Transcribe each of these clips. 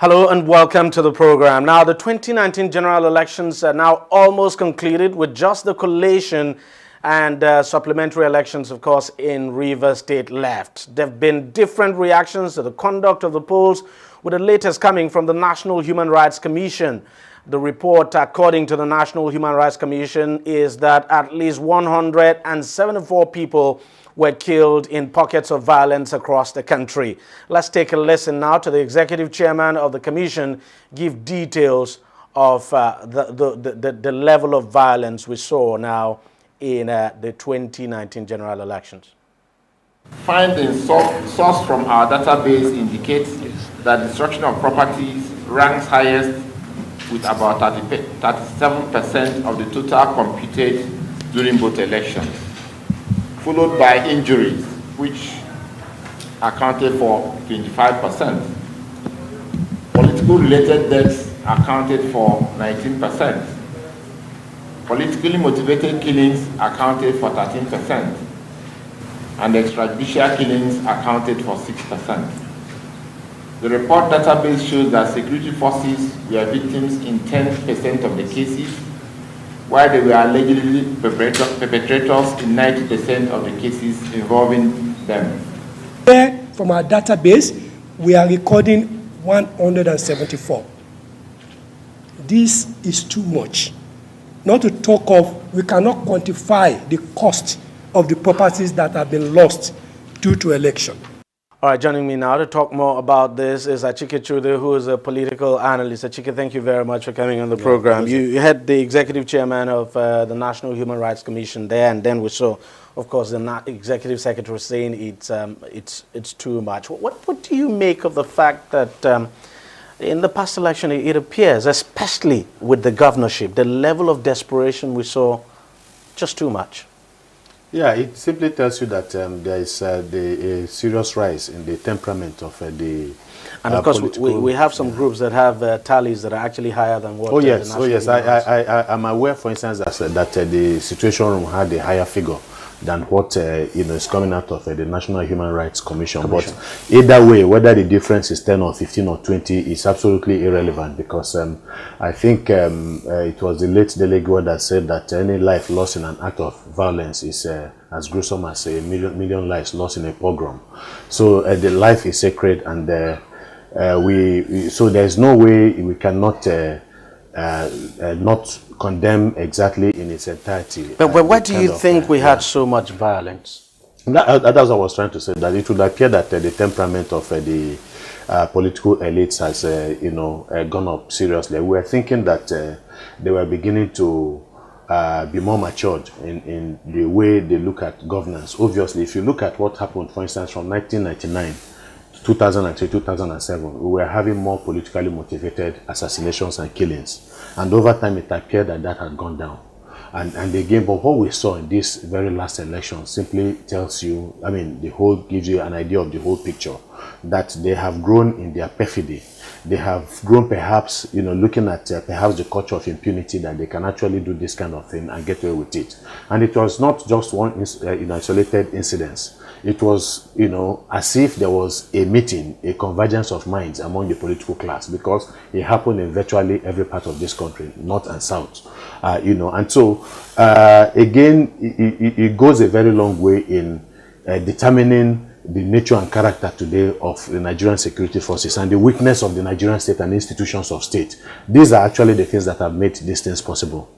Hello and welcome to the program. Now, the 2019 general elections are now almost concluded with just the collation and supplementary elections, of course, in Rivers State left. There have been different reactions to the conduct of the polls, with the latest coming from the National Human Rights Commission. The report, according to the National Human Rights Commission, is that at least 174 people were killed in pockets of violence across the country. Let's take a listen now to the executive chairman of the commission give details of the level of violence we saw now in the 2019 general elections. Findings sourced from our database indicates that destruction of properties ranks highest with about 37% of the total computed during both elections, followed by injuries, which accounted for 25%. Political related deaths accounted for 19%. Politically motivated killings accounted for 13%. And extrajudicial killings accounted for 6%. The report database shows that security forces were victims in 10% of the cases, while they were allegedly perpetrators in 90% of the cases involving them. From our database, we are recording 174. This is too much. Not to talk of, we cannot quantify the cost of the properties that have been lost due to election. All right, joining me now to talk more about this is Achike Chude, who is a political analyst. Achike, thank you very much for coming on the program. You had the executive chairman of the National Human Rights Commission there, and then we saw, of course, the executive secretary saying it's too much. What do you make of the fact that in the past election it appears, especially with the governorship, the level of desperation we saw just too much? Yeah, it simply tells you that there is a serious rise in the temperament of the and of course we have some groups that have tallies that are actually higher than what. Oh yes, I'm aware, for instance, that the Situation Room had a higher figure than what is coming out of the National Human Rights Commission. But either way, whether the difference is 10 or 15 or 20 is absolutely irrelevant, because I think it was the late Delegua that said that any life lost in an act of violence is as gruesome as a million lives lost in a pogrom. So the life is sacred, and so there's no way we cannot not condemn exactly in its entirety. But why do you think we had so much violence? That's what I was trying to say, that it would appear that the temperament of the political elites has gone up seriously. We were thinking that they were beginning to be more matured in the way they look at governance. Obviously, if you look at what happened, for instance, from 1999 to 2003, 2007, we were having more politically motivated assassinations and killings. And over time, it appeared that that had gone down. And again, but what we saw in this very last election simply tells you, gives you an idea of the whole picture, that they have grown in their perfidy. They have grown, perhaps, looking at perhaps the culture of impunity, that they can actually do this kind of thing and get away with it. And it was not just one isolated incident. It was, as if there was a meeting, a convergence of minds among the political class, because it happened in virtually every part of this country, north and south, And so, again, it goes a very long way in determining the nature and character today of the Nigerian security forces and the weakness of the Nigerian state and institutions of state. These are actually the things that have made these things possible.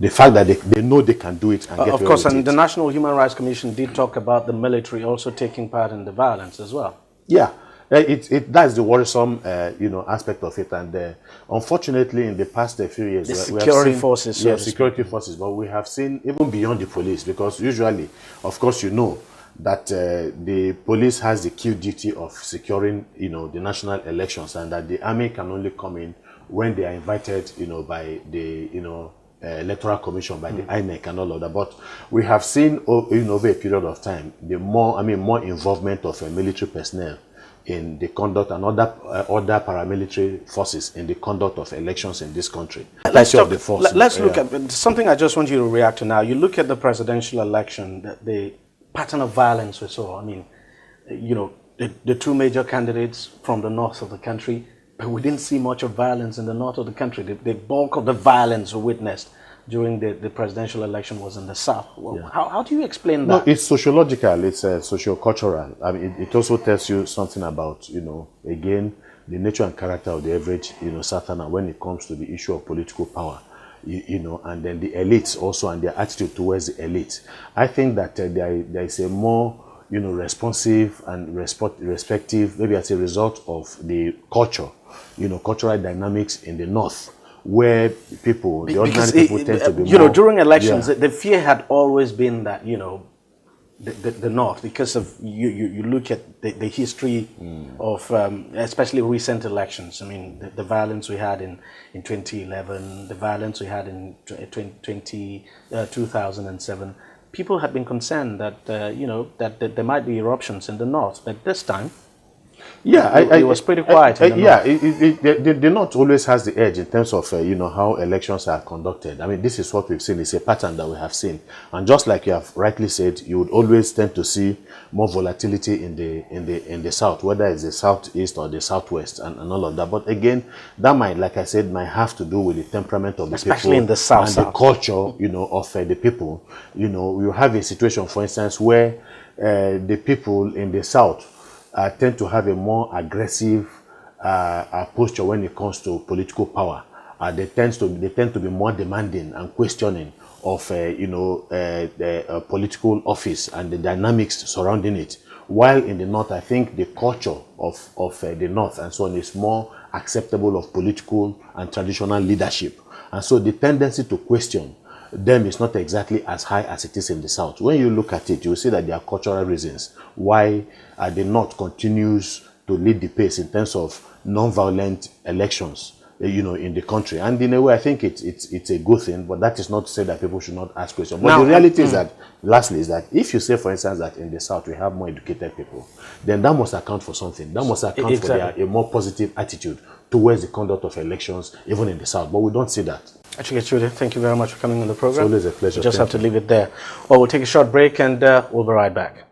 The fact that they know they can do it and get away with it. Of course, and the National Human Rights Commission did talk about the military also taking part in the violence as well. Yeah, that's the worrisome aspect of it. And unfortunately, in the past few years, the security forces. Yeah, security forces. But we have seen even beyond the police, because usually, of course, that the police has the key duty of securing, the national elections, and that the army can only come in when they are invited, by the, Electoral Commission, by the INEC and all of that. But we have seen over a period of time more involvement of military personnel in the conduct, and other paramilitary forces in the conduct of elections in this country. Let's look at something I just want you to react to now. You look at the presidential election, the pattern of violence we saw. The two major candidates from the north of the country, but we didn't see much of violence in the north of the country. The bulk of the violence we witnessed during the presidential election was in the south. Well, Yeah. how do you explain No, that? it's sociological, it's socio-cultural. I mean, it also tells you something about, again, the nature and character of the average, Southerner when it comes to the issue of political power, and then the elites also and their attitude towards the elite. I think that there is a more, responsive and respective, maybe as a result of the culture, cultural dynamics in the north, where people, the ordinary people tend to be more... during elections, Yeah. the fear had always been that, the north, because of you look at the history of especially recent elections. I mean, the violence we had in 2011, the violence we had in 2007. People had been concerned that that there might be eruptions in the north, but this time, Yeah, it was pretty quiet. In the north. the North always has the edge in terms of how elections are conducted. I mean, this is what we've seen. It's a pattern that we have seen, and just like you have rightly said, you would always tend to see more volatility in the south, whether it's the southeast or the southwest, and all of that. But again, that might, like I said, might have to do with the temperament of the Especially people in the south, and the culture, of the people. You have a situation, for instance, where the people in the south tend to have a more aggressive posture when it comes to political power. They tend to be more demanding and questioning of the political office and the dynamics surrounding it. While in the north, I think the culture of the north and so on is more acceptable of political and traditional leadership, and so the tendency to question them is not exactly as high as it is in the south. When you look at it, you will see that there are cultural reasons why the north continues to lead the pace in terms of non-violent elections, in the country. And in a way, I think it's a good thing, but that is not to say that people should not ask questions. But Now, the reality is that, lastly, is that if you say, for instance, that in the south we have more educated people, then that must account for something. That must account Exactly. for a more positive attitude towards the conduct of elections, even in the south. But we don't see that. Actually, thank you very much for coming on the program. It's always a pleasure. We just Thank have to you. leave it there. Well, we'll take a short break and we'll be right back.